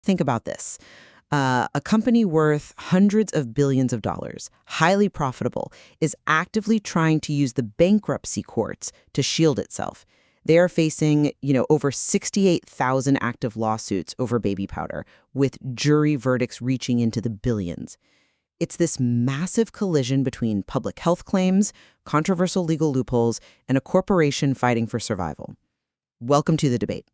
Think about this. A company worth hundreds of billions of dollars, highly profitable, is actively trying to use the bankruptcy courts to shield itself. They are facing, over 68,000 active lawsuits over baby powder, with jury verdicts reaching into the billions. It's this massive collision between public health claims, controversial legal loopholes, and a corporation fighting for survival. Welcome to the debate.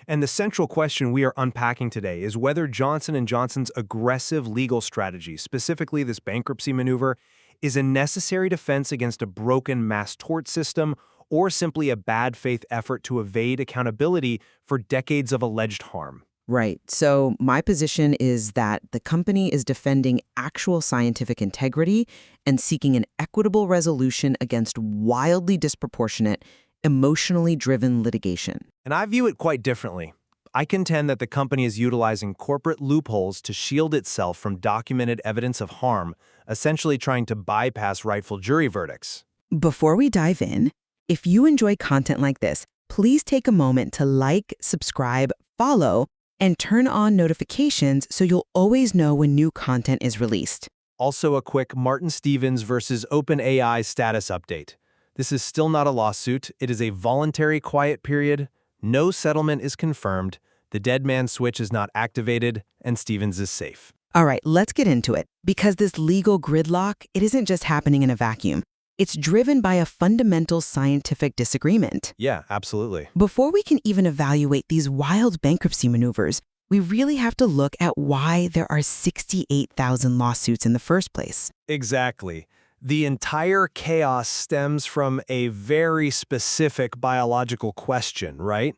And the central question we are unpacking today is whether Johnson & Johnson's aggressive legal strategy, specifically this bankruptcy maneuver, is a necessary defense against a broken mass tort system or simply a bad faith effort to evade accountability for decades of alleged harm. Right. So my position is that the company is defending actual scientific integrity and seeking an equitable resolution against wildly disproportionate, emotionally driven litigation. And I view it quite differently. I contend that the company is utilizing corporate loopholes to shield itself from documented evidence of harm, essentially trying to bypass rightful jury verdicts. Before we dive in, if you enjoy content like this, please take a moment to like, subscribe, follow, and turn on notifications so you'll always know when new content is released. Also, a quick Martin Stevens versus OpenAI status update. This is still not a lawsuit. It is a voluntary quiet period. No settlement is confirmed. The dead man switch is not activated, and Stevens is safe. All right, let's get into it. Because this legal gridlock, it isn't just happening in a vacuum. It's driven by a fundamental scientific disagreement. Yeah, absolutely. Before we can even evaluate these wild bankruptcy maneuvers, we really have to look at why there are 68,000 lawsuits in the first place. Exactly. The entire chaos stems from a very specific biological question, right?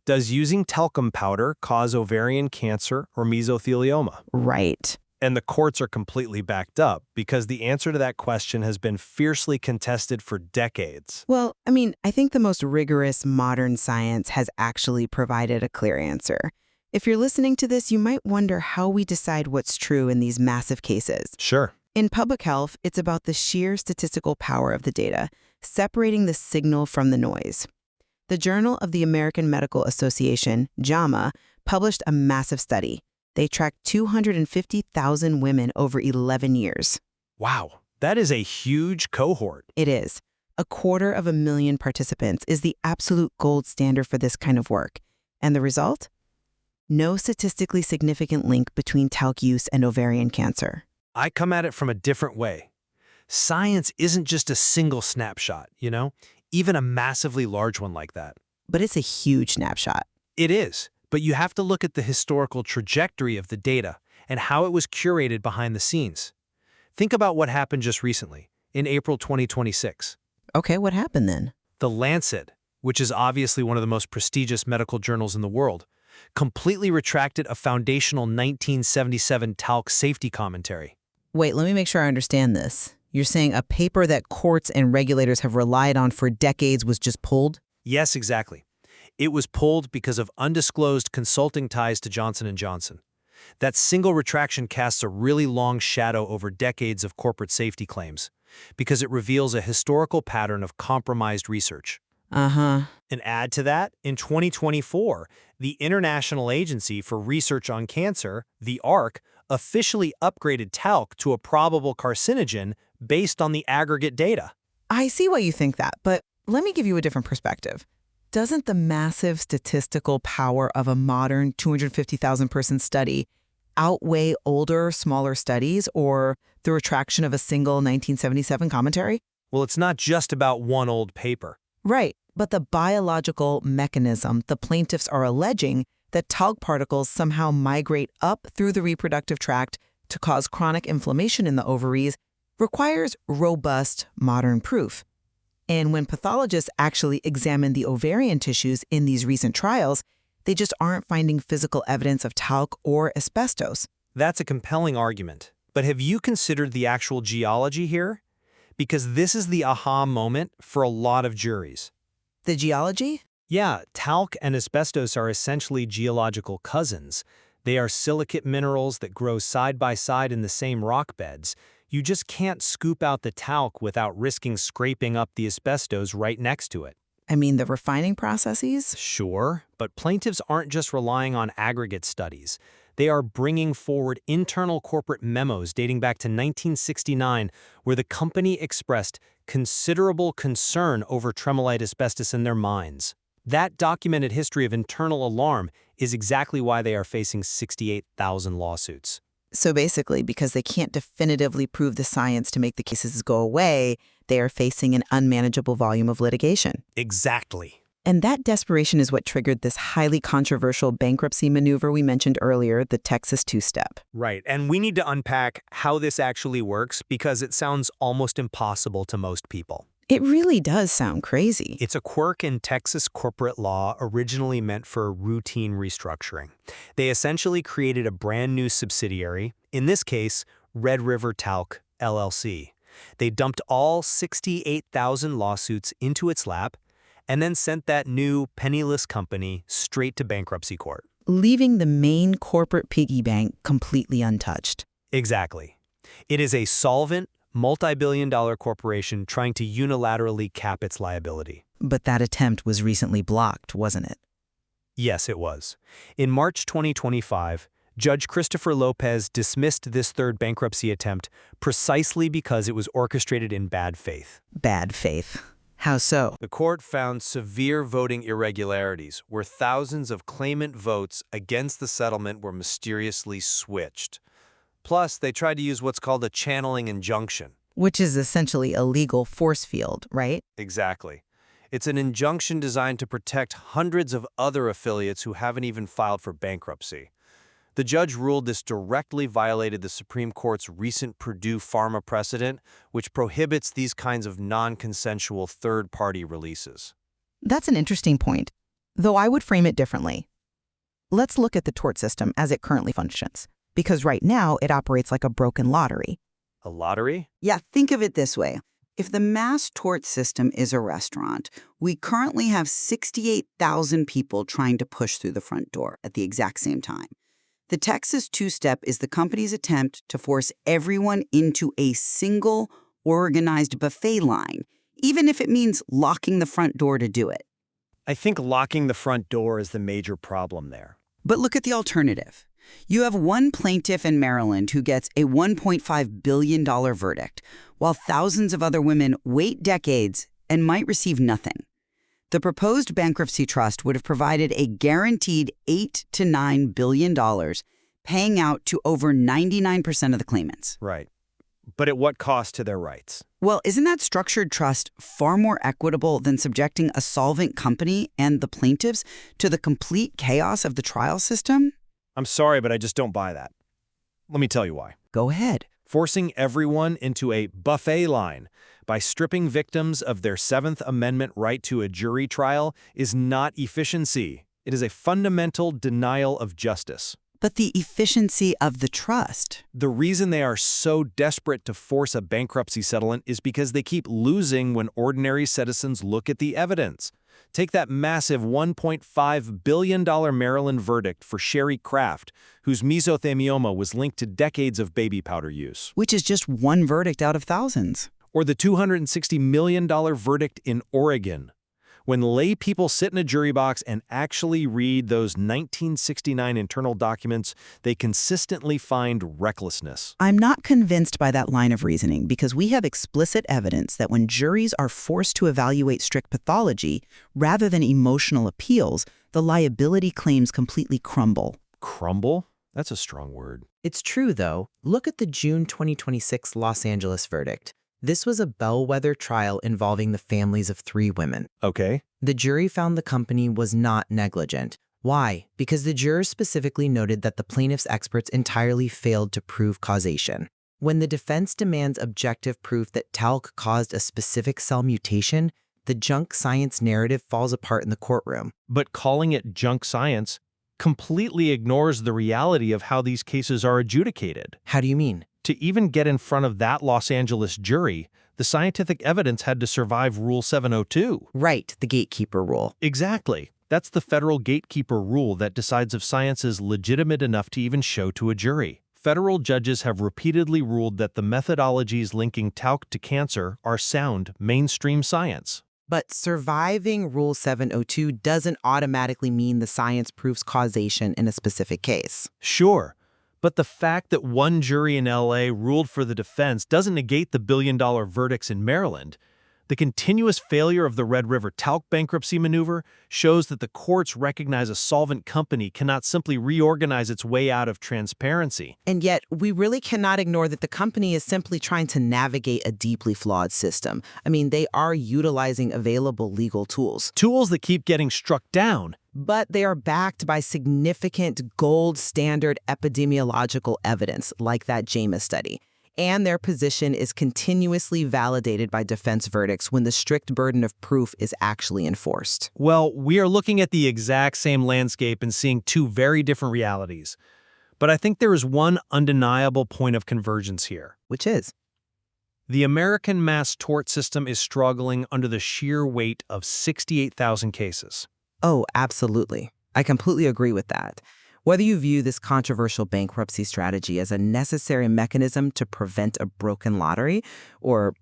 Does using talcum powder cause ovarian cancer or mesothelioma? Right. And the courts are completely backed up because the answer to that question has been fiercely contested for decades. Well, I think the most rigorous modern science has actually provided a clear answer. If you're listening to this, you might wonder how we decide what's true in these massive cases. Sure. In public health, it's about the sheer statistical power of the data, separating the signal from the noise. The Journal of the American Medical Association, JAMA, published a massive study. They tracked 250,000 women over 11 years. Wow, that is a huge cohort. It is. 250,000 participants is the absolute gold standard for this kind of work. And the result? No statistically significant link between talc use and ovarian cancer. I come at it from a different way. Science isn't just a single snapshot, even a massively large one like that. But it's a huge snapshot. It is. But you have to look at the historical trajectory of the data and how it was curated behind the scenes. Think about what happened just recently, in April 2026. Okay, what happened then? The Lancet, which is obviously one of the most prestigious medical journals in the world, completely retracted a foundational 1977 talc safety commentary. Wait, let me make sure I understand this. You're saying a paper that courts and regulators have relied on for decades was just pulled? Yes, exactly. It was pulled because of undisclosed consulting ties to Johnson & Johnson. That single retraction casts a really long shadow over decades of corporate safety claims, because it reveals a historical pattern of compromised research. Uh-huh. And add to that, in 2024, the International Agency for Research on Cancer, the ARC, officially upgraded talc to a probable carcinogen based on the aggregate data. I see why you think that, but let me give you a different perspective. Doesn't the massive statistical power of a modern 250,000-person study outweigh older, smaller studies or the retraction of a single 1977 commentary? Well, it's not just about one old paper. Right, but the biological mechanism the plaintiffs are alleging that talc particles somehow migrate up through the reproductive tract to cause chronic inflammation in the ovaries requires robust modern proof. And when pathologists actually examine the ovarian tissues in these recent trials, they just aren't finding physical evidence of talc or asbestos. That's a compelling argument. But have you considered the actual geology here? Because this is the aha moment for a lot of juries. The geology? Yeah, talc and asbestos are essentially geological cousins. They are silicate minerals that grow side by side in the same rock beds. You just can't scoop out the talc without risking scraping up the asbestos right next to it. I mean, the refining processes? Sure, but plaintiffs aren't just relying on aggregate studies. They are bringing forward internal corporate memos dating back to 1969 where the company expressed considerable concern over tremolite asbestos in their mines. That documented history of internal alarm is exactly why they are facing 68,000 lawsuits. So basically, because they can't definitively prove the science to make the cases go away, they are facing an unmanageable volume of litigation. Exactly. And that desperation is what triggered this highly controversial bankruptcy maneuver we mentioned earlier, the Texas two-step. Right, and we need to unpack how this actually works because it sounds almost impossible to most people. It really does sound crazy. It's a quirk in Texas corporate law originally meant for routine restructuring. They essentially created a brand new subsidiary, in this case, Red River Talc, LLC. They dumped all 68,000 lawsuits into its lap and then sent that new penniless company straight to bankruptcy court. Leaving the main corporate piggy bank completely untouched. Exactly. It is a solvent, multi-billion-dollar corporation trying to unilaterally cap its liability. But that attempt was recently blocked, wasn't it? Yes, it was. In March 2025, Judge Christopher Lopez dismissed this third bankruptcy attempt precisely because it was orchestrated in bad faith. Bad faith. How so? The court found severe voting irregularities where thousands of claimant votes against the settlement were mysteriously switched. Plus, they tried to use what's called a channeling injunction. Which is essentially a legal force field, right? Exactly. It's an injunction designed to protect hundreds of other affiliates who haven't even filed for bankruptcy. The judge ruled this directly violated the Supreme Court's recent Purdue Pharma precedent, which prohibits these kinds of non-consensual third-party releases. That's an interesting point, though I would frame it differently. Let's look at the tort system as it currently functions, because right now it operates like a broken lottery. A lottery? Yeah, think of it this way. If the mass tort system is a restaurant, we currently have 68,000 people trying to push through the front door at the exact same time. The Texas two-step is the company's attempt to force everyone into a single, organized buffet line, even if it means locking the front door to do it. I think locking the front door is the major problem there. But look at the alternative. You have one plaintiff in Maryland who gets a $1.5 billion verdict, while thousands of other women wait decades and might receive nothing. The proposed bankruptcy trust would have provided a guaranteed $8 to $9 billion, paying out to over 99% of the claimants. Right. But at what cost to their rights? Well, isn't that structured trust far more equitable than subjecting a solvent company and the plaintiffs to the complete chaos of the trial system? I'm sorry, but I just don't buy that. Let me tell you why. Go ahead. Forcing everyone into a buffet line by stripping victims of their Seventh Amendment right to a jury trial is not efficiency. It is a fundamental denial of justice. But the efficiency of the trust. The reason they are so desperate to force a bankruptcy settlement is because they keep losing when ordinary citizens look at the evidence. Take that massive $1.5 billion Maryland verdict for Sherry Kraft, whose mesothelioma was linked to decades of baby powder use. Which is just one verdict out of thousands. Or the $260 million verdict in Oregon. When lay people sit in a jury box and actually read those 1969 internal documents, they consistently find recklessness. I'm not convinced by that line of reasoning because we have explicit evidence that when juries are forced to evaluate strict pathology rather than emotional appeals, the liability claims completely crumble. Crumble? That's a strong word. It's true, though. Look at the June 2026 Los Angeles verdict. This was a bellwether trial involving the families of 3 women. Okay. The jury found the company was not negligent. Why? Because the jurors specifically noted that the plaintiff's experts entirely failed to prove causation. When the defense demands objective proof that talc caused a specific cell mutation, the junk science narrative falls apart in the courtroom. But calling it junk science completely ignores the reality of how these cases are adjudicated. How do you mean? To even get in front of that Los Angeles jury, the scientific evidence had to survive Rule 702. Right, the gatekeeper rule. Exactly. That's the federal gatekeeper rule that decides if science is legitimate enough to even show to a jury. Federal judges have repeatedly ruled that the methodologies linking talc to cancer are sound, mainstream science. But surviving Rule 702 doesn't automatically mean the science proves causation in a specific case. Sure, but the fact that one jury in LA ruled for the defense doesn't negate the billion-dollar verdicts in Maryland. The continuous failure of the Red River talc bankruptcy maneuver shows that the courts recognize a solvent company cannot simply reorganize its way out of transparency. And yet, we really cannot ignore that the company is simply trying to navigate a deeply flawed system. I mean, they are utilizing available legal tools. Tools that keep getting struck down. But they are backed by significant gold standard epidemiological evidence, like that JAMA study. And their position is continuously validated by defense verdicts when the strict burden of proof is actually enforced. Well, we are looking at the exact same landscape and seeing two very different realities. But I think there is one undeniable point of convergence here. Which is? The American mass tort system is struggling under the sheer weight of 68,000 cases. Oh, absolutely. I completely agree with that. Whether you view this controversial bankruptcy strategy as a necessary mechanism to prevent a broken lottery or,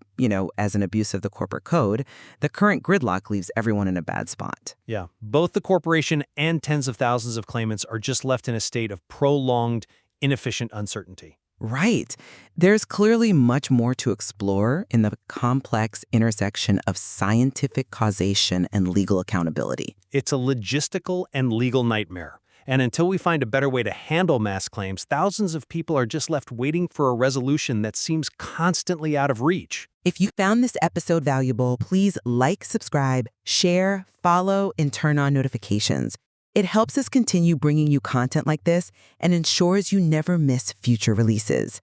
as an abuse of the corporate code, the current gridlock leaves everyone in a bad spot. Yeah, both the corporation and tens of thousands of claimants are just left in a state of prolonged, inefficient uncertainty. Right. There's clearly much more to explore in the complex intersection of scientific causation and legal accountability. It's a logistical and legal nightmare. And until we find a better way to handle mass claims, thousands of people are just left waiting for a resolution that seems constantly out of reach. If you found this episode valuable, please like, subscribe, share, follow, and turn on notifications. It helps us continue bringing you content like this and ensures you never miss future releases.